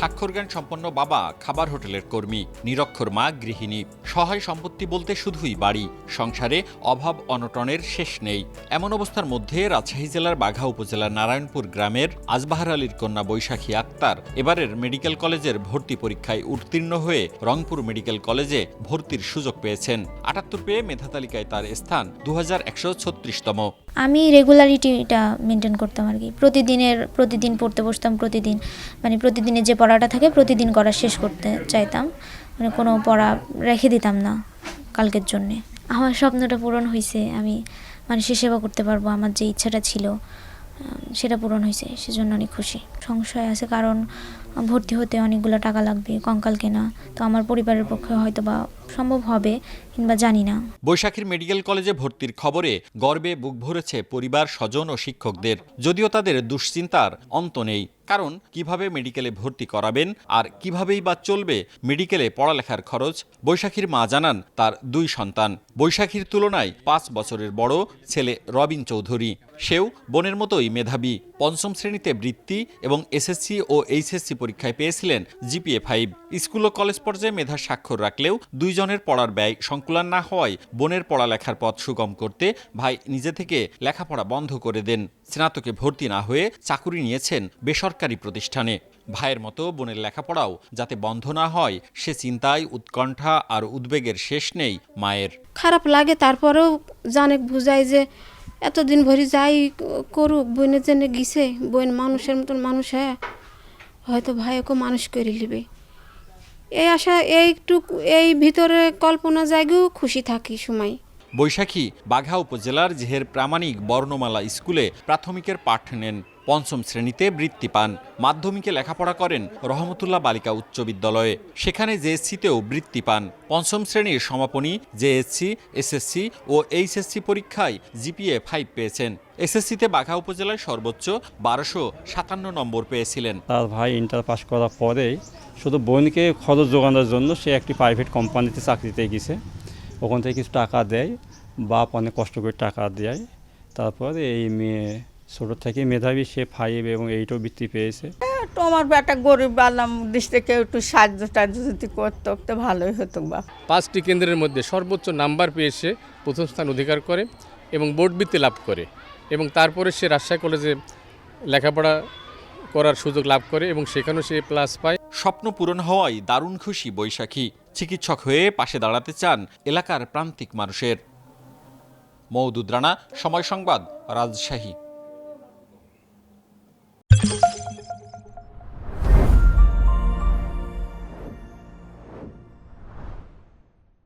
স্বাক্ষরজ্ঞান সম্পন্ন বাবা খাবার হোটেলের কর্মী, নিরক্ষর মা গৃহিণী। সহায় সম্পত্তি বলতে শুধুই বাড়ি, সংসারে অভাব অনটনের শেষ নেই। এমন অবস্থার মধ্যে রাজশাহী জেলার বাঘা উপজেলার নারায়ণপুর গ্রামের আজবাহার আলীর কন্যা বৈশাখী আক্তার এবারের মেডিকেল কলেজের ভর্তি পরীক্ষায় উত্তীর্ণ হয়ে রংপুর মেডিকেল কলেজে ভর্তির সুযোগ পেয়েছেন। ৭৮ পেয়ে মেধা তালিকায় তার স্থান 2136তম। আমি রেগুলারিটিটা মেনটেন করতাম আর কি। প্রতিদিন পড়তে বসতাম, প্রতিদিনের যে পড়াটা থাকে প্রতিদিন করা শেষ করতে চাইতাম, কোনো পড়া রেখে দিতাম না কালকের জন্যে। আমার স্বপ্নটা পূরণ হয়েছে, আমি মানুষের সেবা করতে পারবো, আমার যে ইচ্ছাটা ছিল সেটা পূরণ হয়েছে, সেজন্য অনেক খুশি। সংশয় আছে কারণ ভর্তি হতে অনেকগুলো টাকা লাগবে, কঙ্কাল কেনা, তো আমার পরিবারের পক্ষে হয়তো বা সম্ভব হবে কিংবা জানি না। বৈশাখীর মেডিকেল কলেজে ভর্তির খবরে গর্বে বুক ভরেছে পরিবার, স্বজন ও শিক্ষকদের। যদিও তাদের দুশ্চিন্তার অন্ত নেই, কারণ কিভাবে মেডিকেলে ভর্তি করাবেন আর কিভাবেই বা চলবে মেডিকেলে পড়ালেখার খরচ। বৈশাখীর মা জানান তার 2 সন্তান। বৈশাখীর তুলনায় 5 বছরের বড় ছেলে রবিন চৌধুরী। সেও বোনের মতোই মেধাবী। 5ম শ্রেণীতে বৃত্তি এবং এসএসসি ও এইচএসসি পরীক্ষায় পেয়েছিলেন জিপিএ 5। স্কুল ও কলেজ পর্যায়ে মেধার স্বাক্ষর রাখলেও দুইজনের পড়ার ব্যয় সংকুলান না হওয়ায় বোনের পড়ালেখার পথ সুগম করতে ভাই নিজে থেকে লেখাপড়া বন্ধ করে দেন। স্নাতকে ভর্তি না হয়ে চাকুরি নিয়েছেন বেসরকারি প্রতিষ্ঠানে। ভাইয়ের মতো বোনের লেখাপড়াও যাতে বন্ধ না হয় সে চিন্তায়, উৎকণ্ঠা আর উদ্বেগের শেষ নেই মায়ের। খারাপ লাগে, তারপরেও জানে বুঝাই যে এতদিন ভরি যাই করুক, বোনের জন্য গিয়েছে, বোন মানুষের মতন মানুষ হয়তো ভাইকে মানুষ করে নেবে, এই আশা, এই ভিতরে কল্পনা জায়গাও খুশি থাকি সময়। বৈশাখী বাঘা উপজেলার জেহের প্রামাণিক বর্ণমালা স্কুলে প্রাথমিকের পাঠ নেন। 5ম শ্রেণীতে বৃত্তি পান। মাধ্যমিকে লেখাপড়া করেন রহমতুল্লাহ বালিকা উচ্চ বিদ্যালয়ে। সেখানে জেএসসিতেও বৃত্তি পান। 5ম শ্রেণীর সমাপনী, জেএসসি, এসএসসি ও এইচএসসি পরীক্ষায় জিপিএ 5 পেয়েছেন। এসএসসিতে বাঘা উপজেলায় সর্বোচ্চ 1257 নম্বর পেয়েছিলেন। তার ভাই ইন্টার পাস করার পরেই শুধু বোনকে খরচ যোগানোর জন্য সে একটি প্রাইভেট কোম্পানিতে চাকরিতে গেছে। ওখান থেকে কিছু টাকা দেয়, বাপ অনেক কষ্ট করে টাকা দেয়। তারপরে এই মেয়ে ছোটো থেকে মেধাবী, সে 5 এবং 8ও বৃত্তি পেয়েছে। তোমার একটা গরিব বালাম দেশ থেকে একটু সাহায্য যদি করতো তো ভালোই হতো। বা 5টি কেন্দ্রের মধ্যে সর্বোচ্চ নাম্বার পেয়ে সে প্রথম স্থান অধিকার করে এবং বোর্ড বৃত্তি লাভ করে, এবং তারপরে সে রাজশাহী কলেজে লেখাপড়া করার সুযোগ লাভ করে এবং সেখানেও সে প্লাস পায়। স্বপ্ন পূরণ হওয়ায় দারুণ খুশি বৈশাখী। চিকিৎসক হয়ে পাশে দাঁড়াতে চান এলাকার প্রান্তিক মানুষের। মওদুদ রানা, সময় সংবাদ, রাজশাহী।